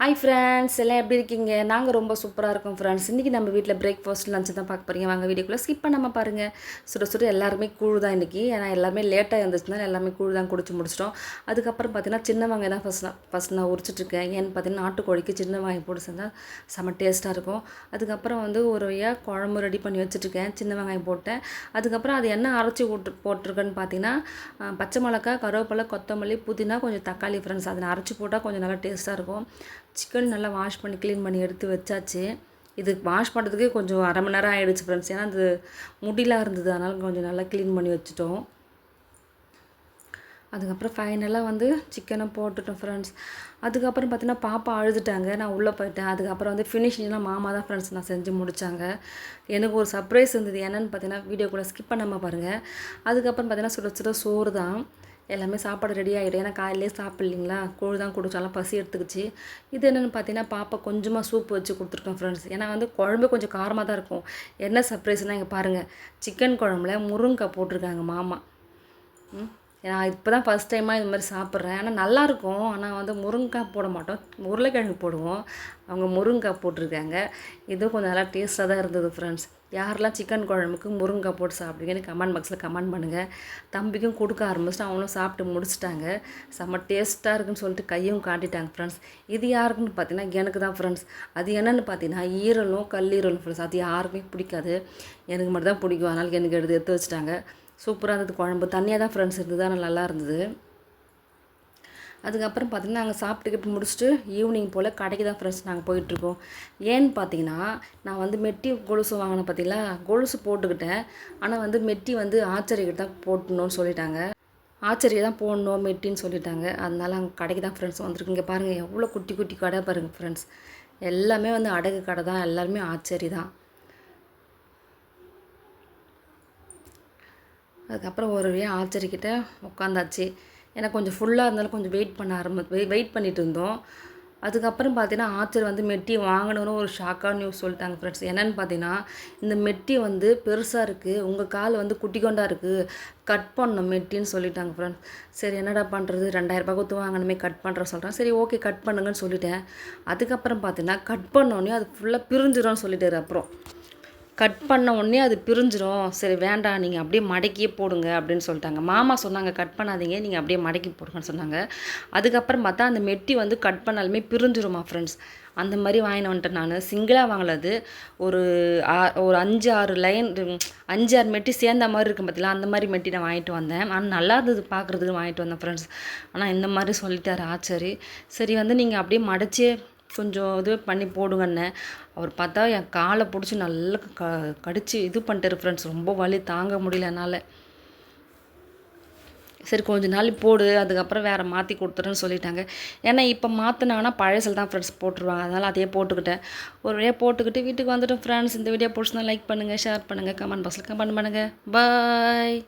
Hi friends எல்லாம் எப்படி இருக்கீங்க? நாங்கள் ரொம்ப சூப்பராக இருக்கோம் ஃப்ரெண்ட்ஸ். இன்றைக்கி நம்ம வீட்டில் பிரேக்ஃபாஸ்ட் லஞ்சு தான் பார்க்க போகிறீங்க. வாங்க வீடியோக்குள்ளே ஸ்கிப் பண்ணாமல் பாருங்கள். சுட சுட எல்லாருமே கூழ் தான் இன்றைக்கி. ஏன்னா எல்லாருமே லேட்டாக இருந்துச்சுனால எல்லாமே கூழ் தான் குடிச்சு முடிச்சிட்டோம். அதுக்கப்புறம் பார்த்தீங்கன்னா சின்ன வெங்காயம் தான் ஃபஸ்ட் நான் உரிச்சிட்ருக்கேன். ஏன்னு பார்த்தீங்கன்னா நாட்டுக்கோழிக்கு சின்ன வெங்காயம் போட்டு செஞ்சால் செம்ம டேஸ்ட்டாக இருக்கும். அதுக்கப்புறம் ஒரு வழியாக குழம்பு ரெடி பண்ணி வச்சுட்ருக்கேன். சின்ன வெங்காயம் போட்டேன். அதுக்கப்புறம் அது என்ன அரைச்சி போட்டிருக்கேன்னு பார்த்தீங்கன்னா பச்சை மிளகா, கருவேப்பிலை, கொத்தமல்லி, புதினா, கொஞ்சம் தக்காளி ஃப்ரெண்ட்ஸ். அதை அரைச்சி போட்டால் கொஞ்சம் நல்லா டேஸ்ட்டாக இருக்கும். சிக்கன் நல்லா வாஷ் பண்ணி க்ளீன் பண்ணி எடுத்து வச்சாச்சு. இது வாஷ் பண்ணுறதுக்கே கொஞ்சம் அரை மணி நேரம் ஆகிடுச்சு ஃப்ரெண்ட்ஸ். ஏன்னா அது முடியலாம் இருந்தது, அதனால் கொஞ்சம் நல்லா க்ளீன் பண்ணி வச்சுட்டோம். அதுக்கப்புறம் ஃபைனலாக சிக்கனை போட்டுட்டோம் ஃப்ரெண்ட்ஸ். அதுக்கப்புறம் பார்த்தீங்கன்னா பாப்பா அழுதுட்டாங்க. நான் உள்ளே போயிட்டேன். அதுக்கப்புறம் ஃபினிஷிங்லாம் மாமா தான் ஃப்ரெண்ட்ஸ் நான் செஞ்சு முடித்தாங்க. எனக்கு ஒரு சர்ப்ரைஸ் இருந்தது. என்னென்னு பார்த்தீங்கன்னா வீடியோ கூட ஸ்கிப் பண்ணாமல் பாருங்கள். அதுக்கப்புறம் பார்த்தீங்கன்னா சுட சுட சோறு தான். எல்லாமே சாப்பாடு ரெடி ஆகிடும். ஏன்னா காலையிலே சாப்பிட்லிங்களா, கூழ் தான் குடிச்சாலும் பசி எடுத்துக்கிச்சு. இது என்னென்னு பார்த்தீங்கன்னா பாப்பா கொஞ்சமாக சூப் வச்சு கொடுத்துருக்கோம் ஃப்ரெண்ட்ஸ். ஏன்னா குழம்பு கொஞ்சம் காரமாக தான் இருக்கும். என்ன சர்ப்ரைஸ்னால் இங்கே பாருங்கள், சிக்கன் குழம்புல முருங்கைக்காய் போட்டிருக்காங்க மாமா. நான் இப்போ தான் ஃபஸ்ட் டைமாக இது மாதிரி சாப்பிட்றேன். ஆனால் நல்லாயிருக்கும். ஆனால் முருங்கைக்காய் போட மாட்டோம், உருளைக்கிழங்கு போடுவோம். அவங்க முருங்கைக்காய் போட்டிருக்காங்க. இதுவும் கொஞ்சம் நல்லா டேஸ்ட்டாக தான் இருந்தது ஃப்ரெண்ட்ஸ். யாரெல்லாம் சிக்கன் குழம்புக்கு முருங்கைக்காய் போட்டு சாப்பிடுங்கன்னு கமெண்ட் பாக்ஸில் கமெண்ட் பண்ணுங்கள். தம்பிக்கும் கொடுக்க ஆரம்பிச்சுட்டு அவங்களும் சாப்பிட்டு முடிச்சிட்டாங்க. செம்ம டேஸ்ட்டாக இருக்குன்னு சொல்லிட்டு கையும் காட்டிட்டாங்க ஃப்ரெண்ட்ஸ். இது யாருக்குன்னு பார்த்தீங்கன்னா எனக்கு தான் ஃப்ரெண்ட்ஸ். அது என்னென்னு பார்த்தீங்கன்னா ஈரலும் கல்லீரலும் ஃப்ரெண்ட்ஸ். அது யாருக்குமே பிடிக்காது, எனக்கு மட்டும் தான் பிடிக்கும். அதனால் எனக்கு எடுத்து வச்சுட்டாங்க. சூப்பராக இருந்தது குழம்பு. தண்ணியாக தான் ஃப்ரெண்ட்ஸ் இருந்தது, ஆனால் நல்லா இருந்தது. அதுக்கப்புறம் பார்த்திங்கன்னா நாங்கள் சாப்பிட்டுக்கிட்டு முடிச்சுட்டு ஈவினிங் போல் கடைக்கு தான் ஃப்ரெண்ட்ஸ் நாங்கள் போயிட்டுருக்கோம். ஏன்னு பார்த்தீங்கன்னா நான் மெட்டி கொலுசு வாங்கினேன் பார்த்தீங்களா, கொலுசு போட்டுக்கிட்டேன். ஆனால் மெட்டி ஆச்சரிக்கிட்ட தான் போட்டணும்னு சொல்லிட்டாங்க. ஆச்சரியை தான் போடணும் மெட்டின்னு சொல்லிட்டாங்க. அதனால அங்கே கடைக்கு தான் ஃப்ரெண்ட்ஸ் வந்திருக்கு. இங்கே பாருங்கள் எவ்வளோ குட்டி குட்டி கடை பாருங்கள் ஃப்ரெண்ட்ஸ். எல்லாமே அடகு கடை தான், எல்லாருமே ஆச்சரி தான். அதுக்கப்புறம் ஒரு வழியாக ஆச்சரிக்கிட்ட உட்காந்தாச்சு. ஏன்னா கொஞ்சம் ஃபுல்லாக இருந்தாலும் கொஞ்சம் வெயிட் பண்ணிகிட்டு இருந்தோம். அதுக்கப்புறம் பார்த்தீங்கன்னா ஆச்சர் மெட்டி வாங்கணும்னு ஒரு ஷாக்காக நியூஸ் சொல்லிட்டாங்க ஃப்ரெண்ட்ஸ். என்னென்னு பார்த்தீங்கன்னா இந்த மெட்டி பெருசாக இருக்குது, உங்கள் கால் குட்டி கொண்டா இருக்குது, கட் பண்ணணும் மெட்டின்னு சொல்லிட்டாங்க ஃப்ரெண்ட்ஸ். சரி என்னடா பண்ணுறது, 2000 கொடுத்து வாங்கணுமே, கட் பண்ணுற சொல்கிறேன். சரி ஓகே கட் பண்ணுங்கன்னு சொல்லிட்டேன். அதுக்கப்புறம் பார்த்தீங்கன்னா கட் பண்ணோடனே அது ஃபுல்லாக பிரிஞ்சிடும்னு சொல்லிட்டாரு. அப்புறம் கட் பண்ண உடனே அது பிரிஞ்சிடும். சரி வேண்டாம், நீங்கள் அப்படியே மடக்கியே போடுங்க அப்படின்னு சொல்லிட்டாங்க. மாமா சொன்னாங்க கட் பண்ணாதீங்க, நீங்கள் அப்படியே மடக்கி போடுங்கன்னு சொன்னாங்க. அதுக்கப்புறம் பார்த்தா அந்த மெட்டி கட் பண்ணாலுமே பிரிஞ்சிருமா ஃப்ரெண்ட்ஸ். அந்த மாதிரி வாங்கிட்டு வந்துட்டேன் நான். சிங்கிளாக வாங்கலது, ஒரு 5-6 லைன் 5-6 மெட்டி சேர்ந்த மாதிரி இருக்கும் பார்த்தீங்களா, அந்த மாதிரி மெட்டி நான் வாங்கிட்டு வந்தேன். ஆனால் நல்லா இருந்தது பார்க்குறதுக்கு வாங்கிட்டு வந்தேன் ஃப்ரெண்ட்ஸ். ஆனால் இந்த மாதிரி சொல்லிட்டார் ஆச்சரி. சரி நீங்கள் அப்படியே மடிச்சே கொஞ்சம் இது பண்ணி போடுங்கன்னு. அவர் பார்த்தா என் காலை பிடிச்சி நல்லா கடிச்சு இது பண்ணிட்டாரு ஃப்ரெண்ட்ஸ். ரொம்ப வலி தாங்க முடியல என்னால். சரி கொஞ்ச நாள் போடு, அதுக்கப்புறம் வேறு மாற்றி கொடுத்துருன்னு சொல்லிட்டாங்க. ஏன்னா இப்போ மாற்றினாங்கன்னா பழசில் தான் ஃப்ரெண்ட்ஸ் போட்டுருவாங்க. அதனால் அதையே போட்டுக்கிட்டேன். ஒரு வழியாக போட்டுக்கிட்டு வீட்டுக்கு வந்துட்டோம் ஃப்ரெண்ட்ஸ். இந்த வீடியோ பிடிச்சிருந்தா லைக் பண்ணுங்கள், ஷேர் பண்ணுங்கள், கமெண்ட் பாக்ஸில் கமெண்ட் பண்ணுங்கள். பாய்.